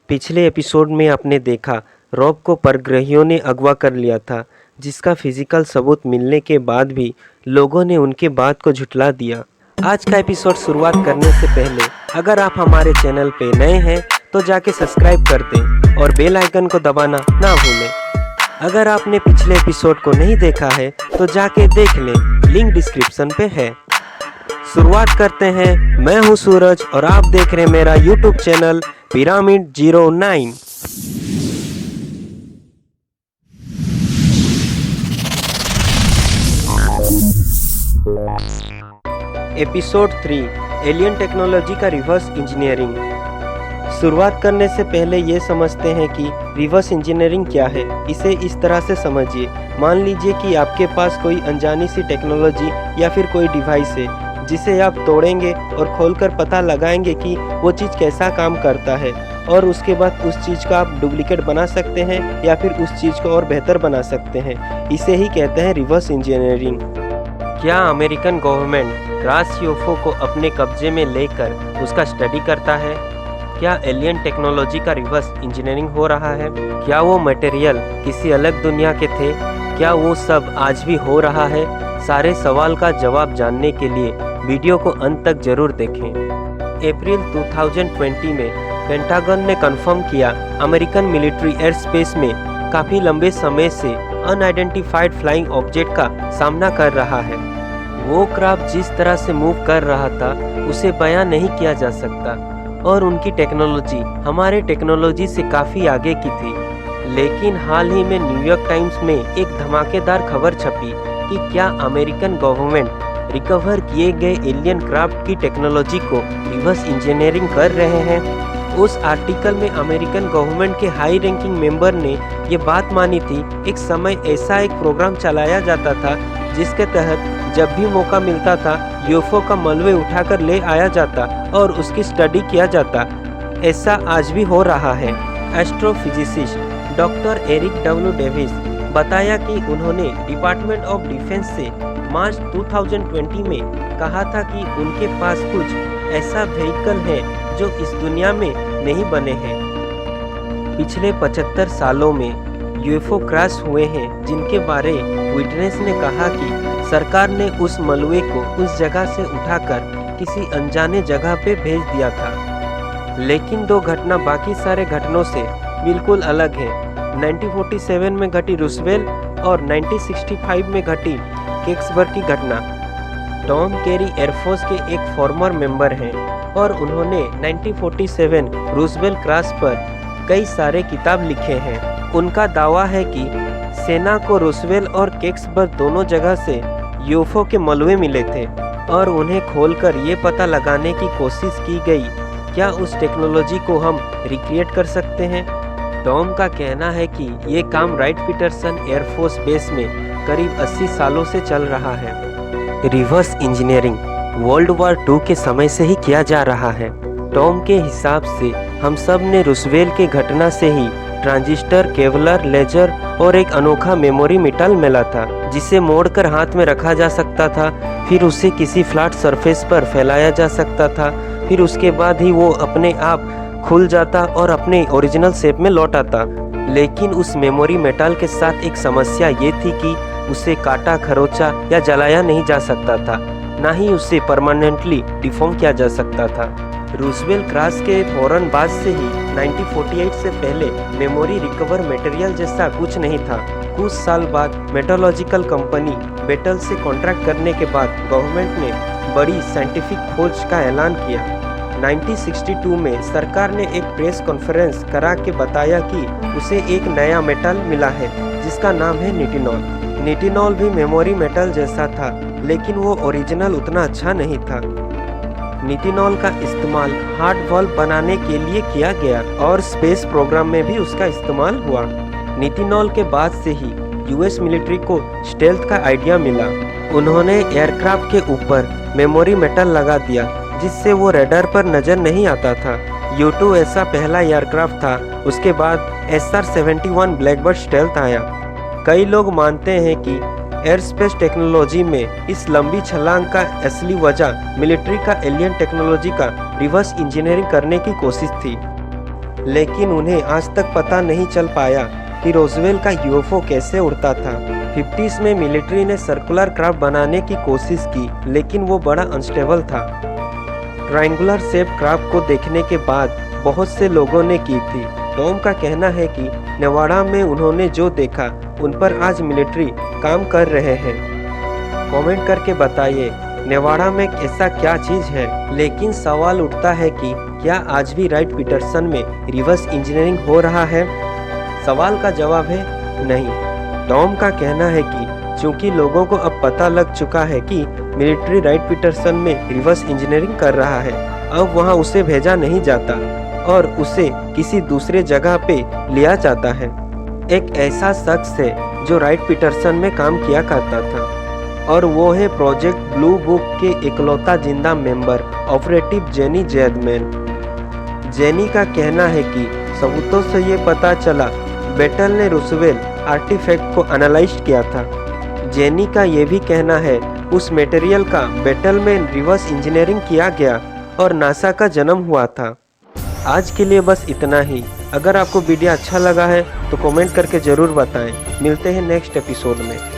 पिछले एपिसोड में आपने देखा रॉब को परग्रहियों ने अगवा कर लिया था, जिसका फिजिकल सबूत मिलने के बाद भी लोगों ने उनके बात को झुठला दिया। आज का एपिसोड शुरुआत करने से पहले अगर आप हमारे चैनल पे नए हैं तो जाके सब्सक्राइब कर दें और बेल आइकन को दबाना ना भूलें। अगर आपने पिछले एपिसोड को नहीं देखा है तो जाके देख लें, लिंक डिस्क्रिप्शन पे है। शुरुआत करते हैं। मैं हूं सूरज और आप देख रहे हैं मेरा YouTube channel pyramid 09। Episode 3 alien technology का रिवर्स इंजीनियरिंग। शुरुआत करने से पहले ये समझते हैं कि रिवर्स इंजीनियरिंग क्या है। इसे इस तरह से समझिए, मान लीजिए कि आपके पास कोई अनजानी सी टेक्नोलॉजी या फिर कोई डिवाइस है जिसे आप तोड़ेंगे और खोलकर पता लगाएंगे कि वो चीज़ कैसा काम करता है, और उसके बाद उस चीज़ का आप डुप्लीकेट बना सकते हैं या फिर उस चीज़ को और बेहतर बना सकते हैं। इसे ही कहते हैं रिवर्स इंजीनियरिंग। क्या अमेरिकन गवर्नमेंट क्रास यूएफओ को अपने कब्जे में लेकर उसका स्टडी करता है? क्या एलियन टेक्नोलॉजी का रिवर्स इंजीनियरिंग हो रहा है? क्या वो मटेरियल किसी अलग दुनिया के थे? क्या वो सब आज भी हो रहा है? सारे सवाल का जवाब जानने के लिए वीडियो को अंत तक जरूर देखें। अप्रैल 2020 में पेंटागन ने कंफर्म किया अमेरिकन मिलिट्री एयर स्पेस में काफ़ी लंबे समय से अनआइडेंटिफाइड फ्लाइंग ऑब्जेक्ट का सामना कर रहा है। वो क्राफ्ट जिस तरह से मूव कर रहा था उसे बयां नहीं किया जा सकता, और उनकी टेक्नोलॉजी हमारे टेक्नोलॉजी से काफ़ी आगे की थी। लेकिन हाल ही में न्यूयॉर्क टाइम्स में एक धमाकेदार खबर छपी कि क्या अमेरिकन गवर्नमेंट रिकवर किए गए एलियन क्राफ्ट की टेक्नोलॉजी को रिवर्स इंजीनियरिंग कर रहे हैं। उस आर्टिकल में अमेरिकन गवर्नमेंट के हाई रैंकिंग मेंबर ने ये बात मानी थी। एक समय ऐसा एक प्रोग्राम चलाया जाता था जिसके तहत जब भी मौका मिलता था यूएफओ का मलबे उठाकर ले आया जाता और उसकी स्टडी किया जाता। ऐसा आज भी हो रहा है। Astrophysicist doctor Eric W Davis बताया कि उन्होंने डिपार्टमेंट ऑफ डिफेंस से मार्च 2020 में कहा था कि उनके पास कुछ ऐसा व्हीकल है जो इस दुनिया में नहीं बने हैं। पिछले 75 सालों में यूएफओ क्रैश हुए हैं जिनके बारे विटनेस ने कहा कि सरकार ने उस मलबे को उस जगह से उठाकर किसी अनजाने जगह पे भेज दिया था। लेकिन दो घटना बाकी सारे घटनाओं से बिल्कुल अलग है। 1947 में घटी रूजवेल्ट और 1965 में घटी गेटिसबर्ग की घटना। टॉम कैरी एयरफोर्स के एक फॉर्मर मेंबर हैं और उन्होंने 1947 रूजवेल्ट क्रैश पर कई सारे किताब लिखे हैं। उनका दावा है कि सेना को रूजवेल्ट और गेटिसबर्ग दोनों जगह से यूएफओ के मलबे मिले थे और उन्हें खोलकर ये पता लगाने की कोशिश की गई क्या उस टेक्नोलॉजी को हम रिक्रिएट कर सकते हैं। टॉम का कहना है कि ये काम राइट पीटरसन एयरफोर्स बेस में करीब 80 सालों से चल रहा है। रिवर्स इंजीनियरिंग वर्ल्ड वॉर 2 के समय से ही किया जा रहा है। टॉम के हिसाब से हम सब ने रूजवेल्ट के घटना से ही ट्रांजिस्टर, केवलर, लेजर और एक अनोखा मेमोरी मेटल मिला था जिसे मोड़कर हाथ में रखा जा सकता था, फिर उसे किसी फ्लैट सरफेस पर फैलाया जा सकता था, फिर उसके बाद ही वो अपने आप खुल जाता और अपने ओरिजिनल शेप में लौट आता। लेकिन उस मेमोरी मेटल के साथ एक समस्या ये थी कि उसे काटा, खरोचा या जलाया नहीं जा सकता था, ना ही उसे परमानेंटली डिफॉर्म किया जा सकता था। रूजवेल्ट क्रैश के फौरन बाद से ही 1948 से पहले मेमोरी रिकवर मटेरियल जैसा कुछ नहीं था। कुछ साल बाद मेटोलॉजिकल कंपनी बेटल से कॉन्ट्रैक्ट करने के बाद गवर्नमेंट ने बड़ी साइंटिफिक खोज का ऐलान किया। 1962 में सरकार ने एक प्रेस कॉन्फ्रेंस करा के बताया कि उसे एक नया मेटल मिला है जिसका नाम है निटिनॉल। निटिनॉल भी मेमोरी मेटल जैसा था, लेकिन वो ओरिजिनल उतना अच्छा नहीं था। निटिनॉल का इस्तेमाल हार्ट वाल्व बनाने के लिए किया गया और स्पेस प्रोग्राम में भी उसका इस्तेमाल हुआ। निटिनॉल के बाद से ही यूएस मिलिट्री को स्टेल्थ का आइडिया मिला। उन्होंने एयरक्राफ्ट के ऊपर मेमोरी मेटल लगा दिया जिससे वो रडार पर नजर नहीं आता था। U-2 ऐसा पहला एयरक्राफ्ट था। उसके बाद SR-71 ब्लैकबर्ड स्टेल्थ आया। कई लोग मानते हैं कि एयर स्पेस टेक्नोलॉजी में इस लंबी छलांग का असली वजह मिलिट्री का एलियन टेक्नोलॉजी का रिवर्स इंजीनियरिंग करने की कोशिश थी। लेकिन उन्हें आज तक पता नहीं चल पाया कि रोजवेल का यूएफओ कैसे उड़ता था। 50s में मिलिट्री ने सर्कुलर क्राफ्ट बनाने की कोशिश की, लेकिन वो बड़ा अनस्टेबल था। ट्रायंगुलर शेप क्राफ्ट को देखने के बाद बहुत से लोगों ने की थी। टॉम का कहना है कि नेवाडा में उन्होंने जो देखा उन पर आज मिलिट्री काम कर रहे हैं। कमेंट करके बताइए नेवाडा में ऐसा क्या चीज़ है। लेकिन सवाल उठता है कि क्या आज भी राइट पीटरसन में रिवर्स इंजीनियरिंग हो रहा है? सवाल का जवाब है नहीं। टॉम का कहना है कि चूंकि लोगों को अब पता लग चुका है कि मिलिट्री राइट पीटरसन में रिवर्स इंजीनियरिंग कर रहा है, अब वहां उसे भेजा नहीं जाता और उसे किसी दूसरे जगह पे लिया जाता है। एक ऐसा शख्स है जो राइट पीटरसन में काम किया करता था और वो है प्रोजेक्ट ब्लू बुक के इकलौता जिंदा मेंबर ऑपरेटिव जेनी जैदमैन। जेनी का कहना है कि सबूतों से ये पता चला बेटल ने रूसवेल आर्टिफैक्ट को एनालाइज किया था। जेनी का ये भी कहना है उस मटेरियल का बेटल में रिवर्स इंजीनियरिंग किया गया और नासा का जन्म हुआ था। आज के लिए बस इतना ही। अगर आपको वीडियो अच्छा लगा है तो कमेंट करके ज़रूर बताएं। मिलते हैं नेक्स्ट एपिसोड में।